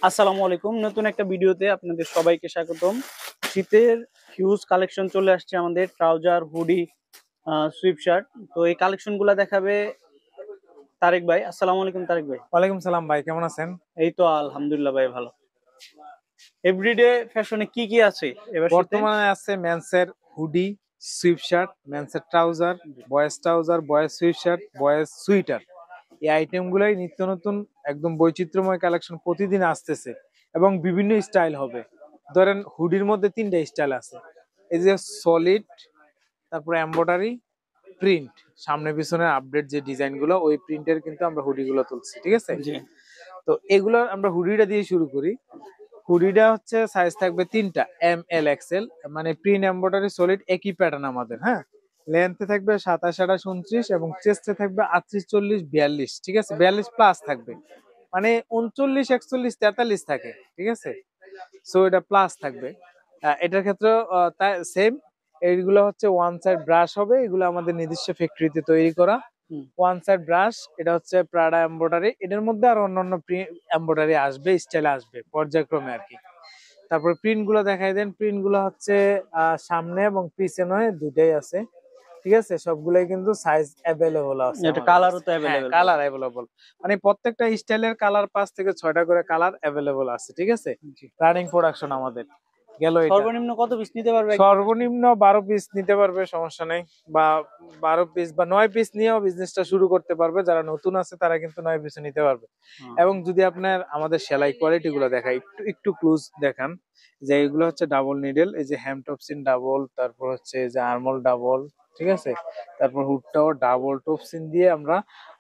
আসসালামু আলাইকুম। নতুন একটা ভিডিওতে আপনাদের সবাইকে স্বাগতম। শীতের হিউজ কালেকশন চলে আসছে আমাদের, ট্রাউজার, হুডি, সুইপ শার্ট। তো এই কালেকশন গুলা দেখাবে তারেক ভাই। আসসালামু আলাইকুম তারেক ভাই। ওয়ালাইকুম সালাম ভাই, কেমন আছেন? এই তো আলহামদুলিল্লাহ ভাই, ভালো। এভরিডে ফ্যাশনে কি কি আছে এবার শীতে? বর্তমানে আছে মেন্সের হুডি, সুইফট শার্ট, মেন্সের trouser, boys sweatshirt, boys sweater. এই আইটেম গুলাই নিত্য নতুন একদম বৈচিত্র্যময় কালেকশন প্রতিদিন আসতেছে এবং বিভিন্ন স্টাইল হবে। ধরেন হুডির মধ্যে তিনটা স্টাইল আছে। এই যে সলিড, তারপরে এমব্রয়ডারি, প্রিন্ট, সামনে পিছনে আপডেট যে ডিজাইন গুলো, ওই প্রিন্টের কিন্তু আমরা হুডি গুলো তুলছি, ঠিক আছে? জি। তো এগুলো আমরা হুডিটা দিয়ে শুরু করি। হুডিটা হচ্ছে সাইজ থাকবে তিনটা, এম এল এক্সেল, মানে প্রিন্ট এমব্রয়ডারি সলিড একই প্যাটার্ন আমাদের, হ্যাঁ। লেন্থে থাকবে 27, 28, 29 এবং চেস্টে থাকবে 38, 40, 42, ঠিক আছে? 42 প্লাস থাকবে, মানে 39, 41, 43 থাকে, ঠিক আছে? সো এটা প্লাস থাকবে। এটার ক্ষেত্রে সেম। এইগুলো হচ্ছে ওয়ান সাইড ব্রাশ হবে, এগুলো আমাদের নিজস্ব ফ্যাক্টরিতে তৈরি করা হুম। One side brush. এটা হচ্ছে প্রাডা এমব্রয়ডারি, এটার মধ্যে আর অন্যান্য এমব্রয়ডারি আসবে, স্টাইল আসবে পর্যায়ক্রমে আর কি। তারপর প্রিন্ট গুলো দেখাই দেন। প্রিন্ট গুলো হচ্ছে সামনে এবং পিছনে দুইটাই আছে, ঠিক আছে? সবগুলাই কিন্তু সাইজ অ্যাভেলেবল আছে এটা আমাদের কালারও কাছে। তো হ্যাঁ, অ্যাভেলেবেল ভাই। কালার অ্যাভেলেবল, মানে প্রত্যেকটা স্টাইলের কালার 5 থেকে 6টা করে কালার অ্যাভেলেবল আছে, ঠিক আছে? জি। রানিং প্রোডাকশন আমাদের গেল এটা। সর্বনিম্ন কত পিস নিতে পারবে একজন customer? সর্বনিম্ন 12 পিস নিতে পারবে, সমস্যা নেই। বা 12 পিস বা 9 পিস নিয়েও বিজনেসটা শুরু করতে পারবে। যারা নতুন আছে তারা কিন্তু 9 পিস নিতে পারবে। হ্যাঁ। এবং যদি আপনার আমাদের সেলাই কোয়ালিটি গুলো দেখাই, একটু একটু ক্লোজ দেখান। যে এগুলো হচ্ছে ডাবল নিডেল, এই যে হ্যাম টপসিন ডাবল, তারপর হচ্ছে যে আর্মল ডাবল, ঠিক আছে? তারপর হুডটাও ডাবল টপসিন দিয়ে আমরা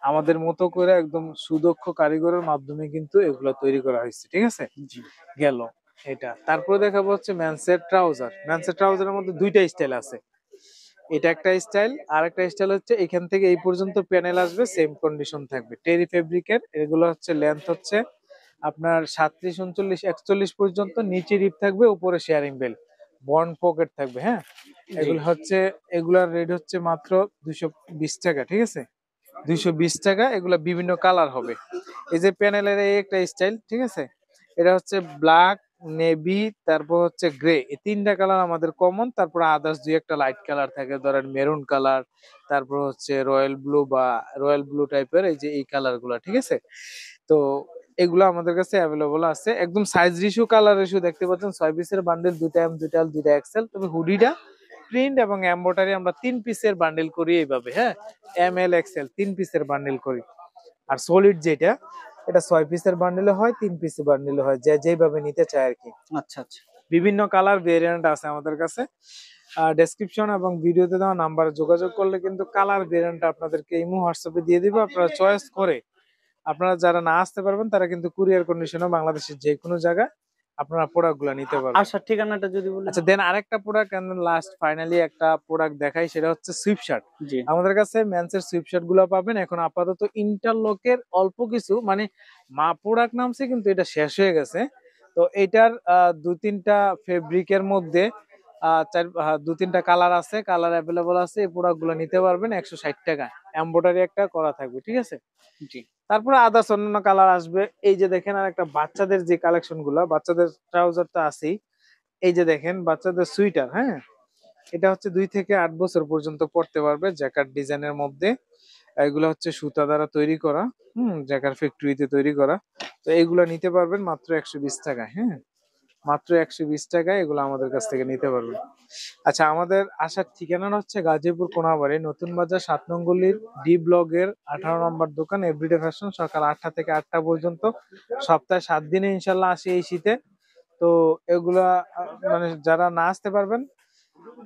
আমাদের মতো করে একদম সুদক্ষ কারিগরের মাধ্যমে কিন্তু এগুলো তৈরি করা হয়েছে, ঠিক আছে? জি। গেল এটা। তারপরে দেখাবো হচ্ছে ম্যানসের ট্রাউজার। ম্যানসের ট্রাউজারের মধ্যে দুইটা স্টাইল আছে। এটা একটা স্টাইল, আর একটা স্টাইল হচ্ছে এখান থেকে এই পর্যন্ত প্যানেল আসবে, সেম কন্ডিশন থাকবে, টেরি ফেব্রিকের। এগুলো হচ্ছে লেন্থ হচ্ছে আপনার 37, 39, 41 পর্যন্ত, নিচে রিপ থাকবে, উপরে শেয়ারিং বেল, বন্ড পকেট থাকবে, হ্যাঁ। জি। এগুলো হচ্ছে, এগুলার রেট হচ্ছে মাত্র 220 টাকা, ঠিক আছে? 220 টাকা। এগুলা বিভিন্ন কালার হবে। এই যে প্যানেলের এই একটা স্টাইল, ঠিক আছে? এটা হচ্ছে ব্ল্যাক, নেভি, তারপর হচ্ছে গ্রে, এই তিনটা কালার আমাদের কমন। তারপর আদার্স দুই একটা লাইট কালার থাকে, ধরেন মেরুন কালার, তারপর হচ্ছে রয়্যাল ব্লু বা রয়্যাল ব্লু টাইপের, এই যে এই কালার গুলা, ঠিক আছে? তো এগুলো আমাদের কাছে অ্যাভেলেবল আছে। একদম সাইজ রেশিও, কালার রেশিও দেখতে পাচ্ছেন। 6 পিসের বান্ডেল, দুইটা এম, দুইটা এল, দুইটা এক্সেল। তবে হুডিটা প্রিন্ট এবং এমব্রয়ডারি আমরা 3 পিসের বান্ডেল করি এইভাবে, হ্যাঁ। এম এল এক্সেল 3 পিসের বান্ডেল করি। আর সলিড যেটা, এটা 6 পিসের বান্ডেলে হয়, 3 পিসের বান্ডেলে হয়, যে যেভাবে নিতে চায় আর কি। আচ্ছা আচ্ছা। বিভিন্ন কালার ভেরিয়েন্ট আছে আমাদের কাছে। ডেসক্রিপশন এবং ভিডিওতে দেওয়া নাম্বারে যোগাযোগ করলে কিন্তু কালার ভেরিয়েন্ট আপনাদেরকে ইমো হোয়াটসঅ্যাপে দিয়ে দিব। আপনারা চয়েস করে, আপনারা যারা না আসতে পারবেন তারা কিন্তু কুরিয়ার কন্ডিশনে বাংলাদেশের যে কোনো জায়গায় আপনারা প্রোডাক্ট গুলা নিতে পারবেন। আসার ঠিকানাটা যদি বলেন। আচ্ছা, দেন আরেকটা প্রোডাক্ট, এন্ড লাস্ট ফাইনালি একটা প্রোডাক্ট দেখাই, সেটা হচ্ছে সুইফট শার্ট। জি। আমাদের কাছে মেন্সের সুইফট শার্ট গুলো পাবেন। এখন আপাতত ইন্টারলকের অল্প কিছু, মানে মা প্রোডাক্ট নামছে কিন্তু এটা শেষ হয়ে গেছে। তো এটার 2-3টা ফেব্রিকের মধ্যে 2-3টা কালার আছে, কালার অ্যাভেলেবল আছে। এই প্রোডাক্ট গুলো নিতে পারবেন 160 টাকা। এমব্রয়ডারি একটা করা থাকবে, ঠিক আছে? জি। তারপরে আদার্স অন্যান্য কালার আসবে। এই যে দেখেন, আর একটা বাচ্চাদের যে কালেকশন গুলা, বাচ্চাদের ট্রাউজার তো আছেই। এই যে দেখেন বাচ্চাদের সুইটার, হ্যাঁ। এটা হচ্ছে 2 থেকে 8 বছর পর্যন্ত পড়তে পারবে, জ্যাকার্ড ডিজাইনের মধ্যে। এগুলো হচ্ছে সুতা দ্বারা তৈরি করা, জ্যাকার্ড ফ্যাক্টরিতে তৈরি করা। তো এগুলো নিতে পারবেন মাত্র 120 টাকা, হ্যাঁ। মাত্র 120 টাকায় এগুলো আমাদের কাছ থেকে নিতে পারবেন। আচ্ছা, আমাদের আসার ঠিকানা হচ্ছে গাজীপুর কোনাবাড়ি নতুন বাজার 7 নং গলির ডি ব্লগের 18 নম্বর দোকান, এভরিডে ফ্যাশন। সকাল 8টা থেকে 8টা পর্যন্ত, সপ্তাহে 7 দিনে ইনশাল্লাহ আসি এই শীতে। তো এগুলা মানে যারা না আসতে পারবেন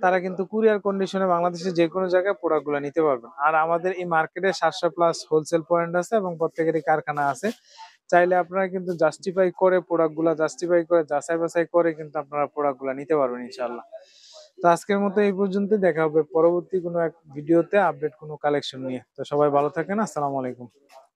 তারা কিন্তু কুরিয়ার কন্ডিশনে বাংলাদেশের যে কোনো জায়গায় প্রোডাক্ট গুলো নিতে পারবেন। আর আমাদের এই মার্কেটে 700+ হোলসেল পয়েন্ট আছে এবং প্রত্যেকেরই কারখানা আছে। চাইলে আপনারা কিন্তু জাস্টিফাই করে, প্রোডাক্ট গুলা জাস্টিফাই করে, যাচাই বাছাই করে কিন্তু আপনারা প্রোডাক্ট গুলা নিতে পারবেন ইনশাল্লাহ। তো আজকের মতো এই পর্যন্ত। দেখা হবে পরবর্তী কোনো এক ভিডিওতে আপডেট কোনো কালেকশন নিয়ে। তো সবাই ভালো থাকেন, আসসালামু আলাইকুম।